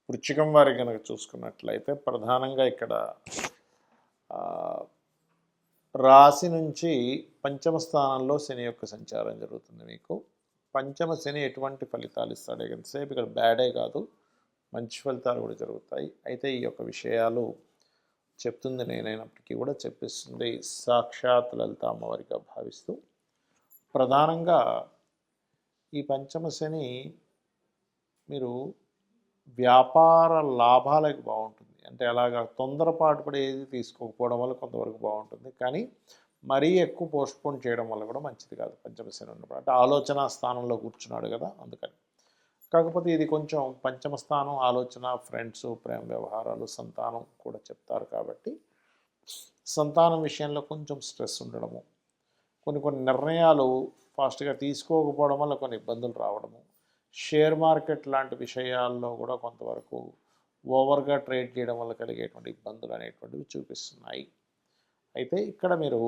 వృశ్చికం వారి కనుక చూసుకున్నట్లయితే ప్రధానంగా ఇక్కడ రాశి నుంచి పంచమ స్థానంలో శని యొక్క సంచారం జరుగుతుంది. మీకు పంచమ శని ఎటువంటి ఫలితాలు ఇస్తాడు? ఎంతసేపు ఇక్కడ బ్యాడే కాదు, మంచి ఫలితాలు కూడా జరుగుతాయి. అయితే ఈ యొక్క విషయాలు చెప్తుంది నేనైనప్పటికీ కూడా చెప్పిస్తుంది సాక్షాత్ లలిత అమ్మవారిగా భావిస్తూ. ప్రధానంగా ఈ పంచమ శని మీరు వ్యాపార లాభాలకు బాగుంటుంది. అంటే అలాగా తొందరపాటు పడి ఏది తీసుకోకపోవడం వల్ల కొంతవరకు బాగుంటుంది, కానీ మరీ ఎక్కువ పోస్ట్పోన్ చేయడం వల్ల కూడా మంచిది కాదు. పంచమ శని ఉన్నప్పుడు అంటే ఆలోచన స్థానంలో కూర్చున్నాడు కదా, అందుకని. కాకపోతే ఇది కొంచెం పంచమ స్థానం ఆలోచన, ఫ్రెండ్స్, ప్రేమ వ్యవహారాలు, సంతానం కూడా చెప్తారు. కాబట్టి సంతానం విషయంలో కొంచెం స్ట్రెస్ ఉండడము, కొన్ని నిర్ణయాలు ఫాస్ట్గా తీసుకోకపోవడం వల్ల కొన్ని ఇబ్బందులు రావడము, షేర్ మార్కెట్ లాంటి విషయాల్లో కూడా కొంతవరకు ఓవర్గా ట్రేడ్ చేయడం వల్ల కలిగేటువంటి ఇబ్బందులు అనేటువంటివి చూపిస్తున్నాయి. అయితే ఇక్కడ మీరు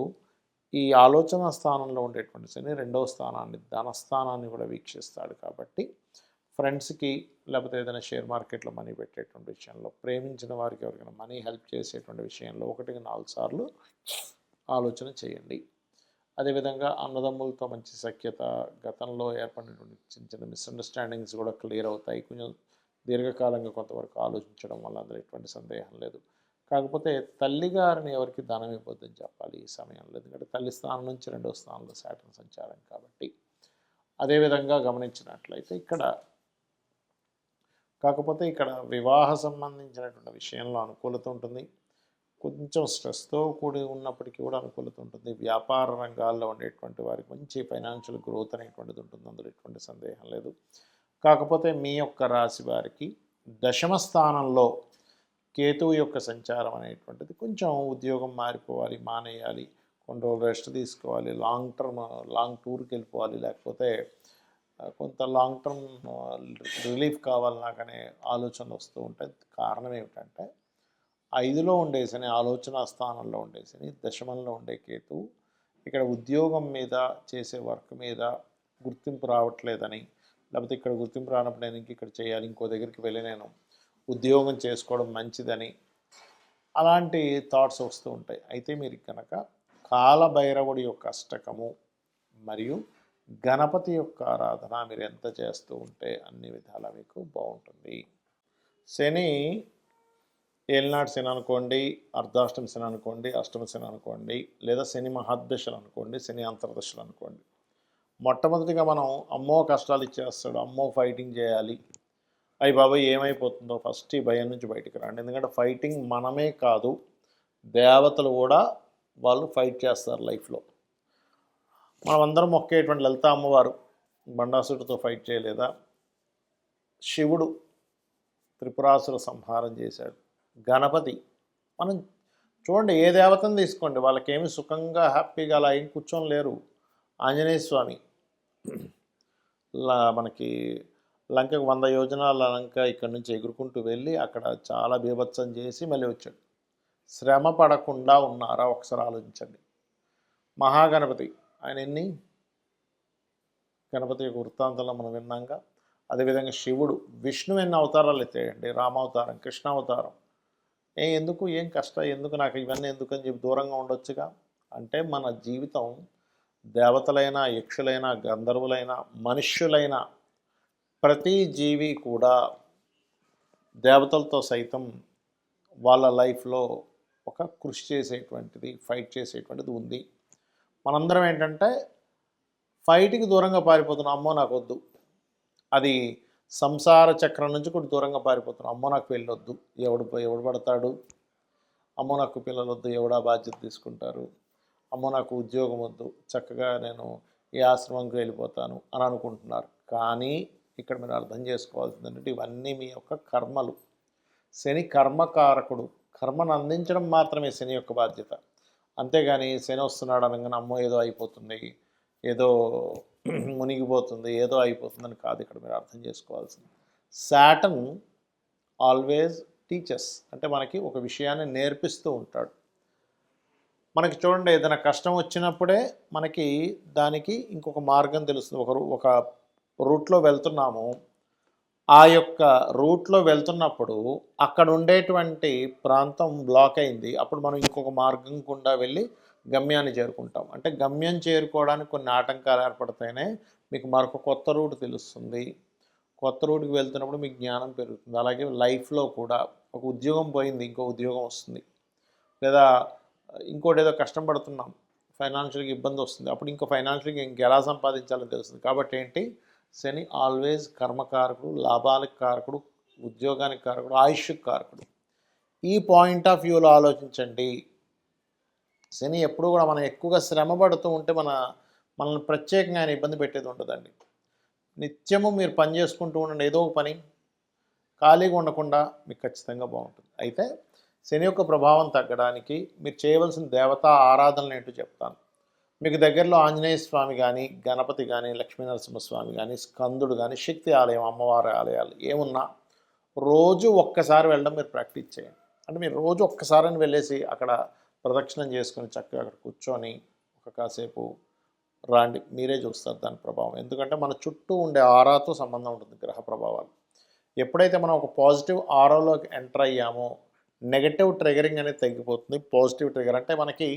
ఈ ఆలోచన స్థానంలో ఉండేటువంటి శని రెండవ స్థానాన్ని, ధనస్థానాన్ని కూడా వీక్షిస్తాడు. కాబట్టి ఫ్రెండ్స్కి లేకపోతే ఏదైనా షేర్ మార్కెట్లో మనీ పెట్టేటువంటి విషయంలో, ప్రేమించిన వారికి ఎవరికైనా మనీ హెల్ప్ చేసేటువంటి విషయంలో 1-4 సార్లు ఆలోచన చేయండి. అదేవిధంగా అన్నదమ్ములతో మంచి సఖ్యత, గతంలో ఏర్పడినటువంటి చిన్న మిస్అండర్స్టాండింగ్స్ కూడా క్లియర్ అవుతాయి. కొంచెం దీర్ఘకాలంగా కొంతవరకు ఆలోచించడం వల్ల అందులో ఎటువంటి సందేహం లేదు. కాకపోతే తల్లిగారిని ఎవరికి దానం ఇవ్వద్దని చెప్పాలి ఈ సమయంలో, ఎందుకంటే తల్లి స్థానం నుంచి రెండవ స్థానంలో శాటర్న్ సంచారం కాబట్టి. అదేవిధంగా గమనించినట్లయితే కాకపోతే ఇక్కడ వివాహ సంబంధించినటువంటి విషయంలో అనుకూలత ఉంటుంది. కొంచెం స్ట్రెస్తో కూడి ఉన్నప్పటికీ కూడా అనుకూలత ఉంటుంది. వ్యాపార రంగాల్లో ఉండేటువంటి వారికి మంచి ఫైనాన్షియల్ గ్రోత్ అనేటువంటిది ఉంటుంది, అందులో ఎటువంటి సందేహం లేదు. కాకపోతే మీ యొక్క రాశి వారికి దశమ స్థానంలో కేతువు యొక్క సంచారం అనేటువంటిది కొంచెం ఉద్యోగం మారిపోవాలి, మానేయాలి, కొన్ని రోజులు రెస్ట్ తీసుకోవాలి, లాంగ్ టూర్కి వెళ్ళిపోవాలి, లేకపోతే కొంత లాంగ్ టర్మ్ రిలీఫ్ కావాలి నాకనే ఆలోచనలు వస్తూ ఉంటాయి. కారణం ఏమిటంటే 5లో ఉండేసని, ఆలోచన స్థానంలో ఉండేసని, దశమంలో ఉండే కేతు ఇక్కడ ఉద్యోగం మీద, చేసే వర్క్ మీద గుర్తింపు రావట్లేదని, లేకపోతే ఇక్కడ గుర్తింపు రానప్పుడు నేను ఇక్కడ చేయాలి, ఇంకో దగ్గరికి వెళ్ళి నేను ఉద్యోగం చేసుకోవడం మంచిదని, అలాంటి థాట్స్ వస్తూ ఉంటాయి. అయితే మీరు కనుక కాలభైరవుడి యొక్క అష్టకము మరియు గణపతి యొక్క ఆరాధన మీరు ఎంత చేస్తూ ఉంటే అన్ని విధాలా మీకు బాగుంటుంది. శని ఏలినాడు శని అనుకోండి, అర్ధాష్టమి శని అనుకోండి, అష్టమ శని అనుకోండి, లేదా శని మహాదశలు అనుకోండి, శని అంతర్దశలు అనుకోండి. మొట్టమొదటిగా మనం అమ్మో కష్టాలు ఇచ్చేస్తాడు, అమ్మో ఫైటింగ్ చేయాలి, అయ్యి బాబాయ్ ఏమైపోతుందో ఫస్ట్ ఈ భయం నుంచి బయటికి రండి. ఎందుకంటే ఫైటింగ్ మనమే కాదు, దేవతలు కూడా వాళ్ళు ఫైట్ చేస్తారు లైఫ్లో. మనమందరం మొక్కేటువంటి లలిత అమ్మవారు బండాసుడితో ఫైట్ చేయలేదా? శివుడు త్రిపురాసుర సంహారం చేశాడు. గణపతి, మనం చూడండి ఏ దేవతను తీసుకోండి, వాళ్ళకేమి సుఖంగా హ్యాపీగా అలా ఏం కూర్చొని లేరు. ఆంజనేయ స్వామి మనకి లంకకు 100 యోజనాల లంక ఇక్కడి నుంచి ఎగురుకుంటూ వెళ్ళి అక్కడ చాలా బీభత్సం చేసి మళ్ళీ వచ్చాడు. శ్రమ పడకుండా ఉన్నారా ఒకసారి ఆలోచించండి. మహాగణపతి, ఆయన గణపతి యొక్క వృత్తాంతంలో మనం విన్నాక. అదేవిధంగా శివుడు, విష్ణువు ఎన్ని అవతారాలు ఎత్తాయండి, రామావతారం, కృష్ణావతారం. ఎందుకు, ఏం కష్టం, ఎందుకు నాకు ఇవన్నీ ఎందుకు అని చెప్పి దూరంగా ఉండొచ్చుగా. అంటే మన జీవితం దేవతలైనా, యక్షులైనా, గంధర్వులైనా, మనుష్యులైనా ప్రతి జీవి కూడా దేవతలతో సైతం వాళ్ళ లైఫ్లో ఒక కృషి చేసేటువంటిది, ఫైట్ చేసేటువంటిది ఉంది. మనందరం ఏంటంటే ఫైట్కి దూరంగా పారిపోతున్నాం, అమ్మో నాకు వద్దు, అది సంసార చక్రం నుంచి కూడా దూరంగా పారిపోతున్నాం. అమ్మో నాకు పెళ్ళొద్దు, ఎవడు పడతాడు, అమ్మో నాకు పిల్లలు వద్దు, ఎవడా బాధ్యత తీసుకుంటారు, అమ్మో నాకు ఉద్యోగం వద్దు, చక్కగా నేను ఈ ఆశ్రమంకి వెళ్ళిపోతాను అని అనుకుంటున్నారు. కానీ ఇక్కడ మీరు అర్థం చేసుకోవాల్సింది ఏంటంటే ఇవన్నీ మీ యొక్క కర్మలు. శని కర్మకారకుడు, కర్మను అందించడం మాత్రమే శని యొక్క బాధ్యత. అంతేగాని శని వస్తున్నాడు అనగానే అమ్మో ఏదో అయిపోతుంది, ఏదో మునిగిపోతుంది, ఏదో అయిపోతుందని కాదు ఇక్కడ మీరు అర్థం చేసుకోవాల్సింది. సాటర్న్ ఆల్వేజ్ టీచర్స్, అంటే మనకి ఒక విషయాన్ని నేర్పిస్తూ ఉంటాడు. మనకి చూడండి ఏదైనా కష్టం వచ్చినప్పుడే మనకి దానికి ఇంకొక మార్గం తెలుస్తుంది. ఒక రూట్లో వెళ్తున్నాము, ఆ యొక్క రూట్లో వెళ్తున్నప్పుడు అక్కడ ఉండేటువంటి ప్రాంతం బ్లాక్ అయింది. అప్పుడు మనం ఇంకొక మార్గం గుండా వెళ్ళి గమ్యాన్ని చేరుకుంటాం. అంటే గమ్యం చేరుకోవడానికి కొన్ని ఆటంకాలు ఏర్పడితేనే మీకు మరొక కొత్త రూట్ తెలుస్తుంది. కొత్త రూట్కి వెళ్తున్నప్పుడు మీకు జ్ఞానం పెరుగుతుంది. అలాగే లైఫ్లో కూడా ఒక ఉద్యోగం పోయింది, ఇంకో ఉద్యోగం వస్తుంది. లేదా ఇంకోటి ఏదో కష్టం పడుతున్నాం, ఫైనాన్షియల్గా ఇబ్బంది వస్తుంది, అప్పుడు ఇంకో ఫైనాన్షియల్గా ఇంకెలా సంపాదించాలని తెలుస్తుంది. కాబట్టి ఏంటి, శని ఆల్వేస్ కర్మకారకుడు, లాభాలకు కారకుడు, ఉద్యోగానికి కారకుడు, ఆయుష్కి కారకుడు. ఈ పాయింట్ ఆఫ్ వ్యూలో ఆలోచించండి. శని ఎప్పుడు కూడా మనం ఎక్కువగా శ్రమ పడుతూ ఉంటే మనల్ని ప్రత్యేకంగా ఆయన ఇబ్బంది పెట్టేది ఉండదండి. నిత్యము మీరు పని చేసుకుంటూ ఉండండి, ఏదో ఒక పని, ఖాళీగా ఉండకుండా మీకు ఖచ్చితంగా బాగుంటుంది. అయితే శని యొక్క ప్రభావం తగ్గడానికి మీరు చేయవలసిన దేవతా ఆరాధనలు ఏంటో చెప్తాను. మీకు దగ్గరలో ఆంజనేయ స్వామి కానీ, గణపతి కానీ, లక్ష్మీనరసింహస్వామి కానీ, స్కందుడు కానీ, శక్తి ఆలయం, అమ్మవారి ఆలయాలు ఏమున్నా రోజు ఒక్కసారి వెళ్ళడం మీరు ప్రాక్టీస్ చేయండి. అంటే మీరు రోజు ఒక్కసారిని వెళ్ళేసి అక్కడ ప్రదక్షిణం చేసుకొని చక్కగా అక్కడ కూర్చొని ఒక కాసేపు రాండి, మీరే చూస్తారు దాని ప్రభావం. ఎందుకంటే మన చుట్టూ ఉండే ఆరాతో సంబంధం ఉంటుంది గ్రహ ప్రభావాలు. ఎప్పుడైతే మనం ఒక పాజిటివ్ ఆరాలోకి ఎంటర్ అయ్యామో నెగటివ్ ట్రిగరింగ్ అనేది తగ్గిపోతుంది. పాజిటివ్ ట్రిగర్ అంటే మనకి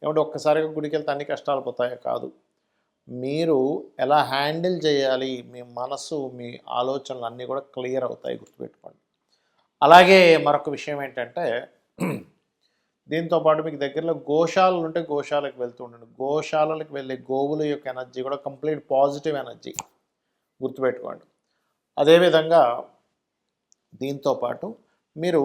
ఏమంటే ఒక్కసారిగా గుడికి వెళ్తే అన్ని కష్టాలు పోతాయో కాదు, మీరు ఎలా హ్యాండిల్ చేయాలి, మీ మనసు, మీ ఆలోచనలు అన్నీ కూడా క్లియర్ అవుతాయి, గుర్తుపెట్టుకోండి. అలాగే మరొక విషయం ఏంటంటే, దీంతోపాటు మీకు దగ్గరలో గోశాలలు ఉంటే గోశాలకు వెళ్తూ ఉండండి. గోశాలలకు వెళ్ళే గోవుల యొక్క ఎనర్జీ కూడా కంప్లీట్ పాజిటివ్ ఎనర్జీ, గుర్తుపెట్టుకోండి. అదేవిధంగా దీంతోపాటు మీరు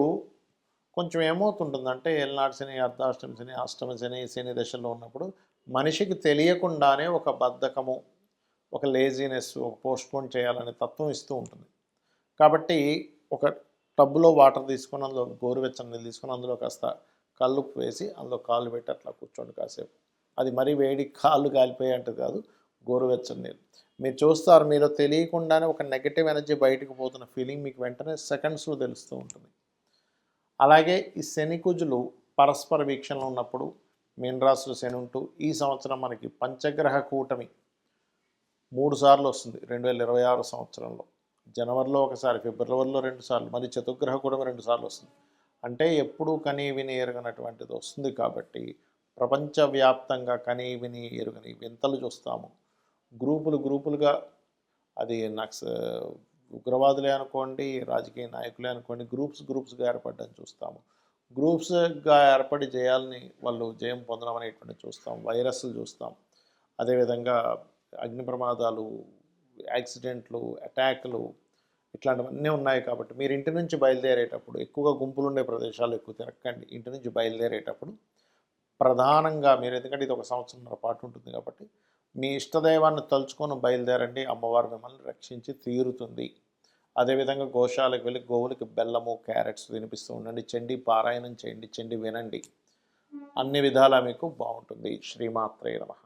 కొంచెం ఏమవుతుంటుందంటే ఏలినాటి శని, అర్ధాష్టమి శని, అష్టమ శని, శని దశలో ఉన్నప్పుడు మనిషికి తెలియకుండానే ఒక బద్ధకము, ఒక లేజీనెస్, ఒక పోస్ట్పోన్ చేయాలనే తత్వం ఇస్తూ ఉంటుంది. కాబట్టి ఒక టబ్బులో వాటర్ తీసుకొని అందులో గోరువెచ్చని నీళ్ళు తీసుకొని అందులో కాస్త కల్లుప్పు వేసి అందులో కాళ్ళు పెట్టి అట్లా కూర్చోండి కాసేపు. అది మరీ వేడి కాళ్ళు కాలిపోయే అంటే కాదు, గోరువెచ్చని నీళ్ళు. మీరు చూస్తారు, మీరు తెలియకుండానే ఒక నెగటివ్ ఎనర్జీ బయటకు పోతున్న ఫీలింగ్ మీకు వెంటనే సెకండ్స్లో తెలుస్తూ ఉంటుంది. అలాగే ఈ శని కుజులు పరస్పర వీక్షణలో ఉన్నప్పుడు మీనరాశిలో శని ఉంటూ ఈ సంవత్సరం మనకి పంచగ్రహ కూటమి 3 సార్లు వస్తుంది 2026 సంవత్సరంలో. జనవరిలో ఒకసారి, ఫిబ్రవరిలో 2 సార్లు, మరి చతుర్గ్రహ కూటమి 2 సార్లు వస్తుంది. అంటే ఎప్పుడూ కనీ విని ఎరగనటువంటిది వస్తుంది. కాబట్టి ప్రపంచవ్యాప్తంగా కనీ విని ఎరుగని వింతలు చూస్తాము. గ్రూపులుగా, అది ఉగ్రవాదులే అనుకోండి, రాజకీయ నాయకులే అనుకోండి, గ్రూప్స్గా ఏర్పడడం చూస్తాము. గ్రూప్స్గా ఏర్పడి జయాల్ని వాళ్ళు జయం పొందడం అనేటువంటిది చూస్తాం. వైరస్లు చూస్తాం. అదేవిధంగా అగ్ని ప్రమాదాలు, యాక్సిడెంట్లు, అటాక్లు, ఇట్లాంటివన్నీ ఉన్నాయి. కాబట్టి మీరు ఇంటి నుంచి బయలుదేరేటప్పుడు ఎక్కువగా గుంపులుండే ప్రదేశాలు ఎక్కువ తిరగకండి. ఇంటి నుంచి బయలుదేరేటప్పుడు ప్రధానంగా మీరు, ఎందుకంటే ఇది 1 సంవత్సరంన్నర పాటు ఉంటుంది కాబట్టి మీ ఇష్టదైవాన్ని తలుచుకొని బయలుదేరండి. అమ్మవారు మిమ్మల్ని రక్షించి తీరుతుంది. అదేవిధంగా గోశాలకు వెళ్ళి గోవులకి బెల్లము, క్యారెట్స్ తినిపిస్తూ ఉండండి. చండీ పారాయణం చేయండి, చండీ వినండి. అన్ని విధాలా మీకు బాగుంటుంది. శ్రీమాత్రే నమః.